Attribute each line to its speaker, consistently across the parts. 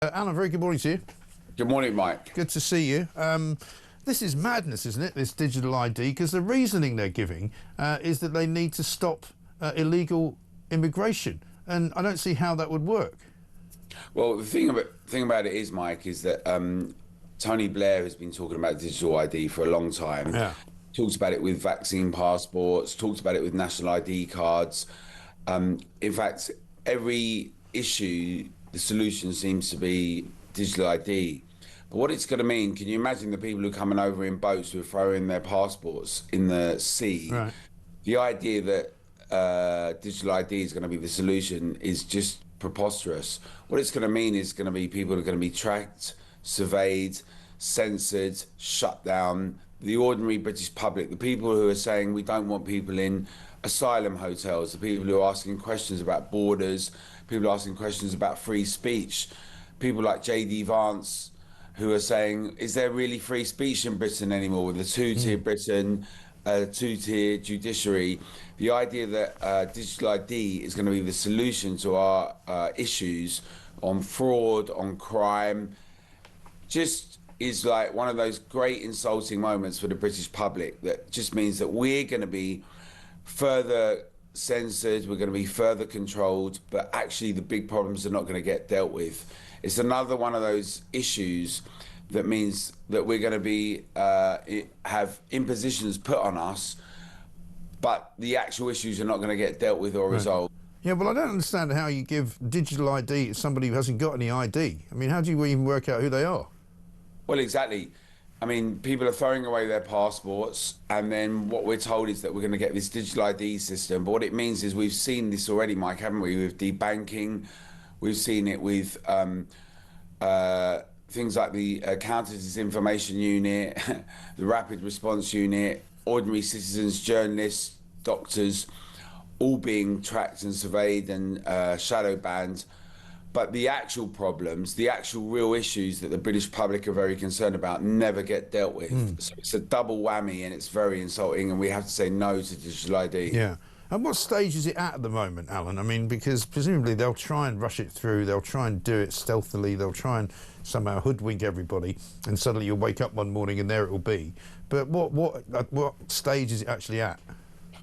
Speaker 1: Alan, very good morning to you.
Speaker 2: Good morning, Mike.
Speaker 1: Good to see you. This is madness, isn't it, this digital ID? Because the reasoning they're giving is that they need to stop illegal immigration. And I don't see how that would work.
Speaker 2: Well, the thing about it is, Mike, is that Tony Blair has been talking about digital ID for a long time.
Speaker 1: Yeah.
Speaker 2: Talks about it with vaccine passports, talks about it with national ID cards. In fact, every issue, the solution seems to be digital ID. But what it's going to mean, can you imagine the people who are coming over in boats who are throwing their passports in the sea?
Speaker 1: Right.
Speaker 2: The idea that digital ID is going to be the solution is just preposterous. What it's going to mean is going to be people are going to be tracked, surveyed, censored, shut down. The ordinary British public, the people who are saying we don't want people in asylum hotels, the people who are asking questions about borders, people asking questions about free speech, people like J.D. Vance who are saying, is there really free speech in Britain anymore with a two-tier Britain, a two-tier judiciary? The idea that digital ID is going to be the solution to our issues on fraud, on crime, just is like one of those great insulting moments for the British public that just means that we're going to be further censored, we're going to be further controlled, but actually the big problems are not going to get dealt with. It's another one of those issues that means that we're going to be have impositions put on us, but the actual issues are not going to get dealt with or resolved.
Speaker 1: Yeah, well, I don't understand how you give digital ID to somebody who hasn't got any ID. I mean, how do you even work out who they are?
Speaker 2: Well, exactly. I mean, people are throwing away their passports, and then what we're told is that we're going to get this digital ID system. But what it means is we've seen this already, Mike, haven't we? With debanking, we've seen it with things like the Counter Disinformation Unit, the Rapid Response Unit, ordinary citizens, journalists, doctors, all being tracked and surveyed and shadow banned. But the actual problems, the actual real issues that the British public are very concerned about never get dealt with. So it's a double whammy and it's very insulting, and we have to say no to digital ID.
Speaker 1: Yeah. And what stage is it at the moment, Alan? I mean, because presumably they'll try and rush it through, they'll try and do it stealthily, they'll try and somehow hoodwink everybody, and suddenly you'll wake up one morning and there it will be. But what stage is it actually at?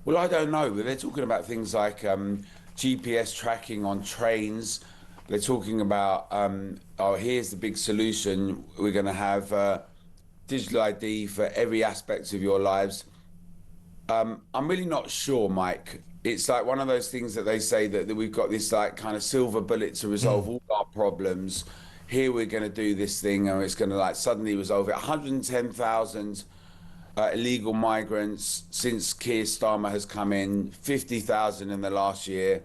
Speaker 2: Well, I don't know, but they're talking about things like GPS tracking on trains. They're talking about, oh, here's the big solution. We're going to have digital ID for every aspect of your lives. I'm really not sure, Mike. It's like one of those things that they say that we've got this like kind of silver bullet to resolve all our problems. Here we're going to do this thing and it's going to like suddenly resolve it. 110,000 illegal migrants since Keir Starmer has come in, 50,000 in the last year.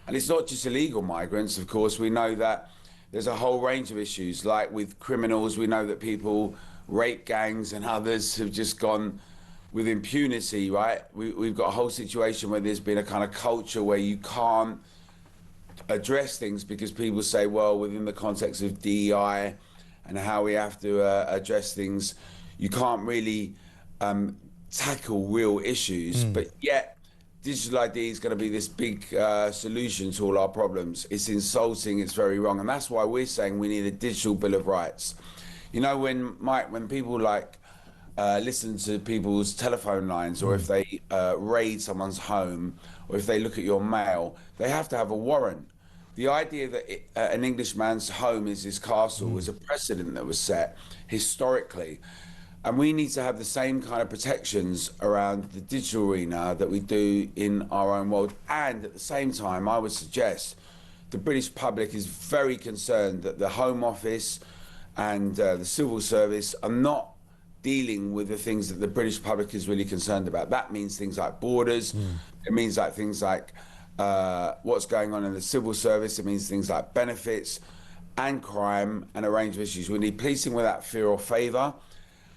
Speaker 2: And it's not just illegal migrants, of course. We know that there's a whole range of issues, like with criminals. We know that people, rape gangs and others have just gone with impunity, right? We've got a whole situation where there's been a kind of culture where you can't address things because people say, well, within the context of DEI and how we have to address things, you can't really tackle real issues, but yet digital ID is going to be this big solution to all our problems. It's insulting, it's very wrong, and that's why we're saying we need a digital Bill of Rights. You know, when people like listen to people's telephone lines, or if they raid someone's home, or if they look at your mail, they have to have a warrant. The idea that an Englishman's home is his castle was a precedent that was set historically. And we need to have the same kind of protections around the digital arena that we do in our own world. And at the same time, I would suggest the British public is very concerned that the Home Office and the Civil Service are not dealing with the things that the British public is really concerned about. That means things like borders. It means like things like what's going on in the Civil Service. It means things like benefits and crime and a range of issues. We need policing without fear or favour.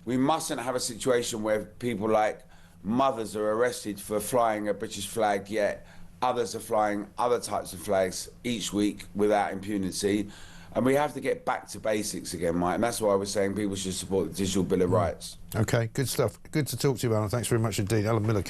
Speaker 2: We mustn't have a situation where people like mothers are arrested for flying a British flag, yet others are flying other types of flags each week without impunity. And we have to get back to basics again, Mike. And that's why we're saying people should support the Digital Bill of Rights.
Speaker 1: Okay, good stuff. Good to talk to you, Alan. Thanks very much indeed. Alan Miller.